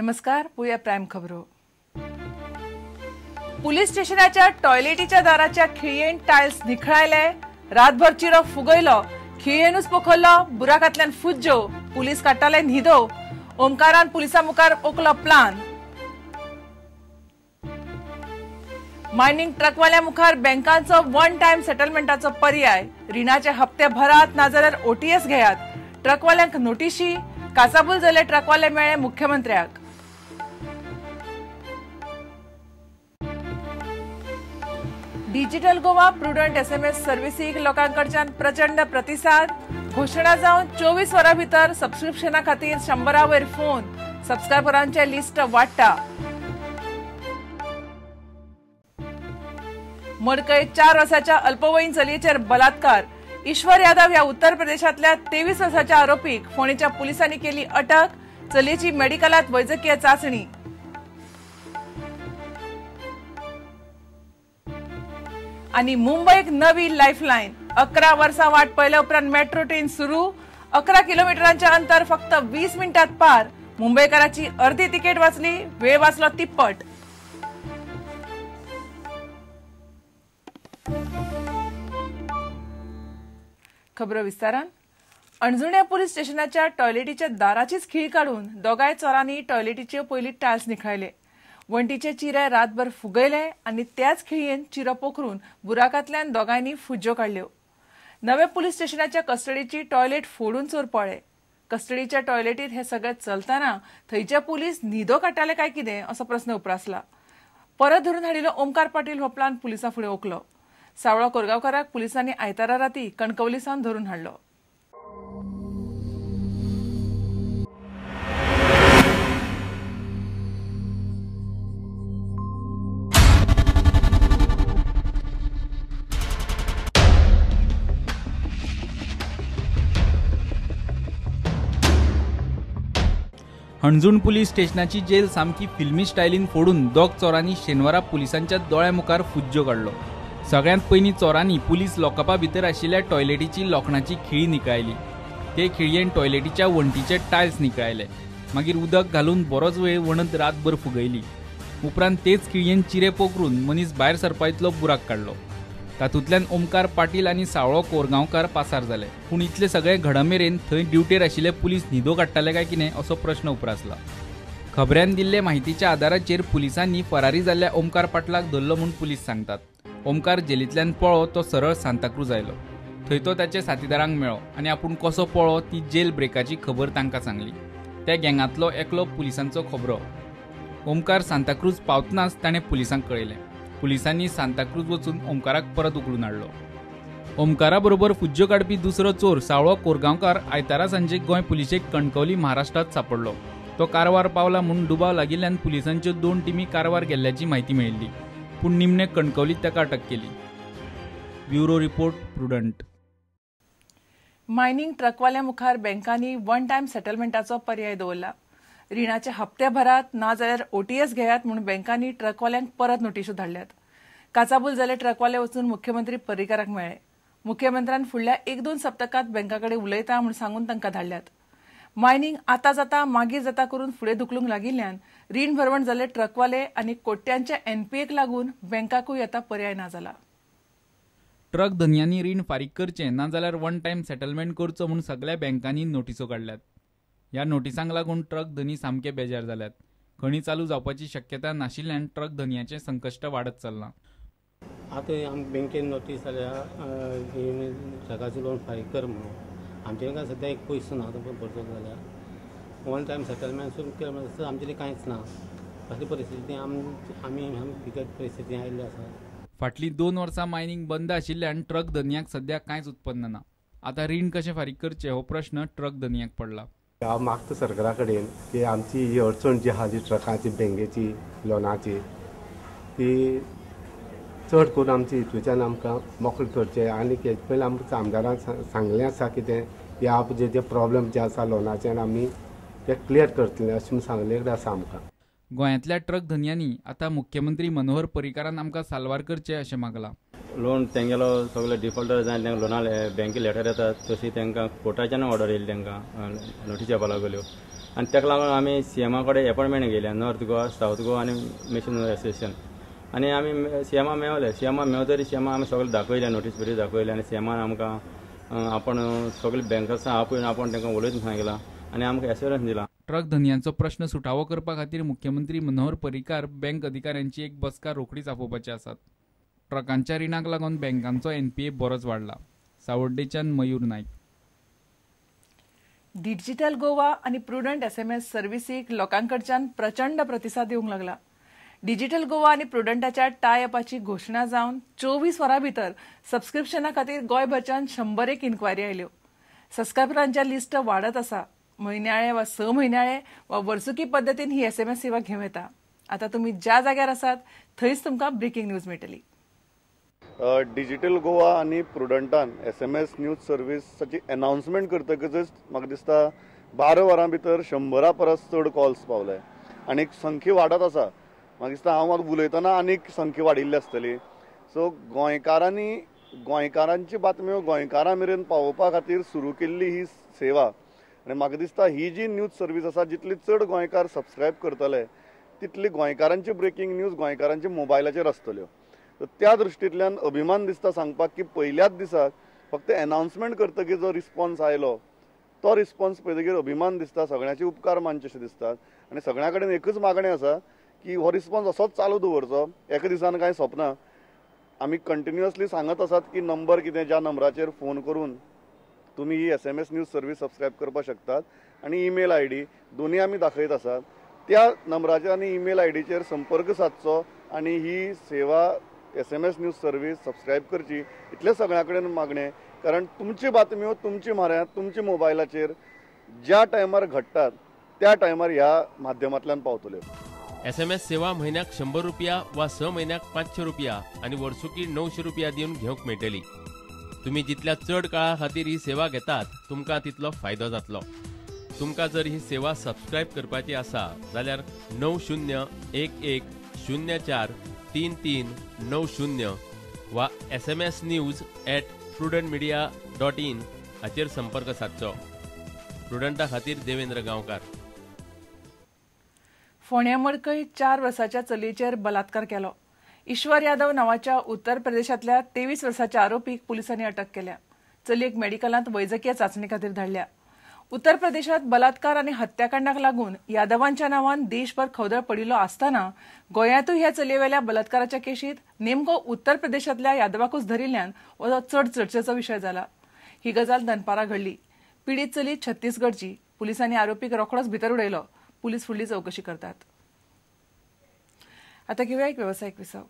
नमस्कार, पुया प्राइम खबरो। पुलीस स्टेशनाच्या टॉयलेटीच्या दाराच्या खिळयेन टायल्स निखळायले, रातभर चिरो फुगयलो, खिळयेनूच पोखरलो, बुराकांतल्यान फुज्जो, पुलीस काडटाले न्हिदो, ओमकारान पुलिसा मुखार ओकलो प्लान। मायनिंग ट्रकवाल्या मुखार बँकांचो वन टाइम सेटलमेंटाचो पर्याय, रिणाचे हप्ते भरात नाजाल्यार ओटीएस घेयात, ट्रकवाल्यांक नोटीशी, काचाबूल जाल्ले ट्रकवाले मेळ्ळे मुख्यमंत्र्याक। डिजिटल गोवा प्रुडंट एसएमएस सर्व्हिसीक लोकांकडच्यान प्रचंड प्रतिसाद, घोषणा जावन 24 वरां भितर सबस्क्रिप्शना खातीर 100 वयर फोन, सबस्क्रायबरांचे लिस्ट वाडटा। मडकय 4 वर्साच्या अल्पवयीन चलयेचेर बलात्कार, ईश्वर यादव ह्या उत्तर प्रदेशातल्या 23 वर्साच्या आरोपीक फोंडेच्या पुलिसांनी केली अटक, चलयेची मेडिकलात वैजकीय चाचणी। आणि मुंबईक नवी लाईफलाईन, 11 वर्सां वाट पयल्या उपरांत मेट्रो ट्रेन सुरू, 11 किलोमीटरांचे अंतर फक्त 20 मिनिटांत पार, मुंबईकरांची अर्धी तिकेट वाचली, वेळ वाचलो तिप्पट। खबर विस्तारान। अणजुण्या पुलीस स्टेशनाच्या टॉयलेटीच्या दाराचीच खीळ काढून दोगांय चोरांनी टॉयलेटीचे पयलीं टायल्स निखळले, वंटीचे चिरे रातभर फुगयले आनी त्याच खिळयेन चिरो पोखरून बुराकांतल्यान दोगांयनी फुज्जो काडल्यो। नवे पुलीस स्टेशनाच्या कस्टडीची टॉयलेट फोडून चोर पळय। कस्टडीच्या टॉयलेटीत हे सगळे चलतना थंयचे पुलीस न्हिदो काडटाले काय कितें असो प्रस्न उपरासला। परत धरून हाडिल्लो ओमकार पाटील हो प्लान पुलिसां फुडें ओकलो। सावळो कोरगांवकाराक पुलिसांनी आयतारा राती कणकवलीसावन धरून हाडलो। हणजूण पुलीस स्टेशनाची जेल सामकी फिल्मी स्टायलीन फोडून दोग चोरांनी शेनवारा पुलिसांच्या दोळ्या मुखार फुज्जो काडलो। सगळ्यांत पयलीं चोरांनी पुलीस लॉकअपा भितर आशिल्ल्या टॉयलेटीची लोखणाची खिळी निखळायली। ते खिळयेन टॉयलेटीच्या वंटीचे टायल्स निखळायले, मागीर उदक घालून बरोच वेळ वणत रातभर फुगयली। उपरांत तेच खिळयेन चिरे पोखरून मनीस भायर सरपा इतलो बुराक काडलो। तातूंतल्यान ओमकार पाटील आनी सावळो कोरगांवकार पासार जाले, पूण इतले सगळे घडमेरेन थंय ड्युटेर आशिल्ले पुलीस न्हिदो काडटाले काय कितें असो प्रश्न उपरासला। खबऱ्यान दिल्ले म्हायतीच्या आदाराचेर पुलिसांनी फरारी जाल्ल्या ओमकार पाटलाक धरलो म्हूण पुलीस सांगतात। ओमकार जेलींतल्यान पळो तो सरळ सांताक्रूज आयलो, थंय तो ताच्या साथीदारांक मेळ्ळो आनी आपूण कसो पळो ती जेल ब्रेकाची खबर तांकां सांगली। त्या गँगांतलो एकलो पुलिसांचो खबरो। ओमकार सांताक्रूज पावतनाच ताणें पुलिसांक कळयलें। पुलिसांनी सांताक्रूज वचून ओमकाराक परत उखलून हाडलो। ओमकारा बरोबर फुज्जो काडपी दुसरो चोर सावळो कोरगांवकार आयतारा सांजे गोंय पुलिशेक कणकवली महाराष्ट्रात सापडलो। तो कारवार पावला म्हूण दुबाव लागिल्ल्यान पुलिसांच्यो 2 टिमी कारवार गेल्ल्याची म्हायती मेळिल्ली, पूण निमणे कणकवलीत ताका अटक केली। Bureau report prudent. मायनिंग ट्रकवाल्या मुखार बँकांनी वन टाइम सेटलमेंटाचो पर्याय दवरला। रिणाचे हप्ते भरात नाजाल्यार ओटीएस घेयात म्हूण बँकांनी ट्रकवाल्यांक परत नोटीसो धाडल्यात। काचाबूल जाल्ले ट्रकवाले वचून मुख्यमंत्री पर्रीकाराक मेळ्ळे। मुख्यमंत्र्यान फुडल्या 1-2 सप्तकांत बँकाकडेन उलयता म्हूण सांगून तांकां धाडल्यात। मायनिंग आतां जाता मागीर जाता करून फुडें धुकलूंक लागिल्ल्यान रीण भरवण जाल्ले ट्रकवाले आनी कोट्यांच्या एनपीएक लागून बँकाकूय आतां पर्याय ना जाला। ट्रक धन्यांनी रीण फारीक करचें नाजाल्यार वन टाइम सेटलमेंट करचो म्हूण सगळ्या बँकांनी नोटीसो काडल्यात। ह्या नोटीसांक लागून ट्रक धनी सामके बेजार जाल्यात। खणी चालू जावपाची शक्यता नाशिल्ल्यान ट्रक धन्याचें संकश्ट वाडत चल्लां। आतां आमकां बँकेन नोटीस जाल्या ट्रकाचो लोन फारीक कर म्हणून। आमचे कडेन सद्या एक पयसो ना भरचो जाल्यार वन टायम सेटलमेंट सुरू केलें म्हणल्यार आमचे कडेन कांयच ना। असली परिस्थिती आमी बिकट परिस्थिती आयिल्ली आसा। फाटलीं 2 वर्सां मायनिंग बंद आशिल्ल्यान ट्रक धन्याक सद्या कांयच उत्पन्न ना। आतां रीण कशें फारीक करचें हो प्रश्न ट्रक धन्याक पडला। हांव मागता सरकारा कडेन की आमची ही अडचण जी आहा जी ट्रकाची बँकेची लोनाची ती चड करून आमची हितूच्यान आमकां मोकळी करचें। आनी हेजे पयलीं आमकां आमदारान सांगलें आसा कितें ह्या जे प्रॉब्लेम जे आसा लोनाचे आमी ते क्लियर करतले अशें सांगलेलें आसा आमकां। गोंयांतल्या ट्रक धन्यांनी आतां मुख्यमंत्री मनोहर पर्रीकारान आमकां साल्वार करचें अशें मागलां। लोन तेंगेलो सगळे डिफॉल्टर जावन तांकां लोना बँके लेटर येतात तशी तांकां कोर्टाच्यान ऑर्डर येयली तांकां नोटीस येवपा लागल्यो आनी ताका लागून आमी सीएमा कडेन अपॉयंटमेंट गेले नॉर्थ गोवा साऊथ गोवा आनी मिशनरी एसोसिएशन आनी आमी सीएमा मेळले सीएमा मेळतरी सीएमा आमी सगळे दाखयले नोटीस बिटीस दाखयले आनी सीएमान आमकां आपण सगळे बँकांसा आपयन आपण तांकां उलयतना सांगलां आनी आमकां एश्युरन्स दिला. ट्रक धन्यांचो प्रश्न सुटावो करपा खातीर मुख्यमंत्री मनोहर पर्रीकार बँक अधिकाऱ्यांची एक बसका रोखडीच आपोवपाचे आसात. ट्रकांच्या रिणाक लागून बँकांचो एनपीए बरोच वाडला. सावर्डेच्यान मयूर नायक. डिजिटल गोवा आणि प्रुडंट एसएमएस सर्व्हिसीक लोकांकडच्यान प्रचंड प्रतिसाद येवंक लागला. डिजिटल गोवा आणि प्रुडंटाच्या टाय अपाची घोशणा जावन 24 वरां भितर सबस्क्रिप्शना खातीर गोंयभरच्यान 101 इन्क्वायरी आयल्यो. सबस्क्रायबरांच्या लिस्ट वाडत आसा. म्हयन्याळे वा 6 म्हयन्याळे वा वर्सुकी पद्दतीन ही एसएमएस सेवा घेवं येता. आता तुम्ही ज्या जाग्यार आसात थंयच तुमकां ब्रेकिंग न्यूज मेळटली. डिजिटल गोवा आणि प्रुडंटान एसएमएस न्यूज सर्व्हिसाची अनाउन्समेंट करतकच म्हाका दिसता 12 वरां भितर 100 परस चड कॉल्स पावले आनी संख्या वाडत आसा. म्हाका दिसता हांव उलयतना आनीक संख्या वाडिल्ली आसतली. सो गोंयकारांची बातम्यो गोंयकारां मेरेन पावोवपा खातीर सुरू केल्ली ही सेवा आनी म्हाका दिसता ही जी न्यूज सर्व्हिस आसा जितली चड गोंयकार सबस्क्रायब करतले तितली गोंयकारांची ब्रेकिंग न्यूज गोंयकारांच्या मोबायलाचेर आसतल्यो. त्या दृश्टींतल्यान अभिमान दिसता सांगपाक की पयल्याच दिसाक फक्त अनाउन्समेंट करतकीर जो रिस्पॉन्स आयलो तो रिस्पॉन्स पळयतकीर अभिमान दिसता. सगळ्यांचे उपकार मानचे अशें दिसतात आनी सगळ्या कडेन एकच मागणें आसा की हो रिस्पॉन्स असोच चालू दवरचो. एका दिसान कांय सोपना. आमी कंटिन्युअसली सांगत आसात की नंबर कितें ज्या नंबराचेर फोन करून तुम्ही ही एसएमएस न्यूज सर्व्हिस सबस्क्रायब करपाक शकतात आनी ईमेल आयडी दोन्ही आमी दाखयत आसात. त्या नंबराचेर आनी ईमेल आयडीचेर संपर्क सादचो आनी ही सेवा एसएमएस न्यूज सर्व्हिस सबस्क्रायब करची इतलें सगळ्या कडेन मागणें. कारण तुमची बातम्यो तुमची म्हऱ्यांत तुमच्या मोबायलाचेर ज्या टायमार घडटात त्या टायमार ह्या माध्यमांतल्यान पावतल्यो. एसएमएस सेवा म्हयन्याक 100 रुपया वा 6 म्हयन्याक 500 रुपया आनी वर्सुकी 900 रुपया दिवन घेवंक मेळटली. तुम्ही जितल्या चड काळा खातीर ही सेवा घेतात तुमकां तितलो फायदो जातलो. तुमकां जर ही सेवा सबस्क्रायब करपाची आसा जाल्यार 9011043390 वा smsnews@prudentmedia.in हाचेर संपर्क सादचो. प्रुडंटा खातीर देवेंद्र गांवकार. फोंड्या मडकय 4 वर्साच्या चलयेचेर बलात्कार केलो. ईश्वर यादव नावाच्या उत्तर प्रदेशातल्या 23 वर्साच्या आरोपीक पुलिसांनी अटक केल्या. चलयेक मेडिकलांत वैजकीय चाचणी खातीर धाडल्या. उत्तर प्रदेशात बलात्कार आनी हत्याकांडाक लागून यादवांच्या नांवान देशभर खवदळ पडिल्लो आसतना गोंयांतूय ह्या चलयेवेल्या बलात्काराच्या केशींत नेमको उत्तर प्रदेशातल्या यादवाकूच धरिल्ल्यान हो चड चर्चेचो विशय जाला. ही गजाल दनपारां घडली. पीडित चली छत्तीसगडची. पुलिसांनी आरोपीक रोखडोच भितर उडयलो. पुलीस फुडली चौकशी करतात. आता घेऊया एक व्यावसायिक विसाव.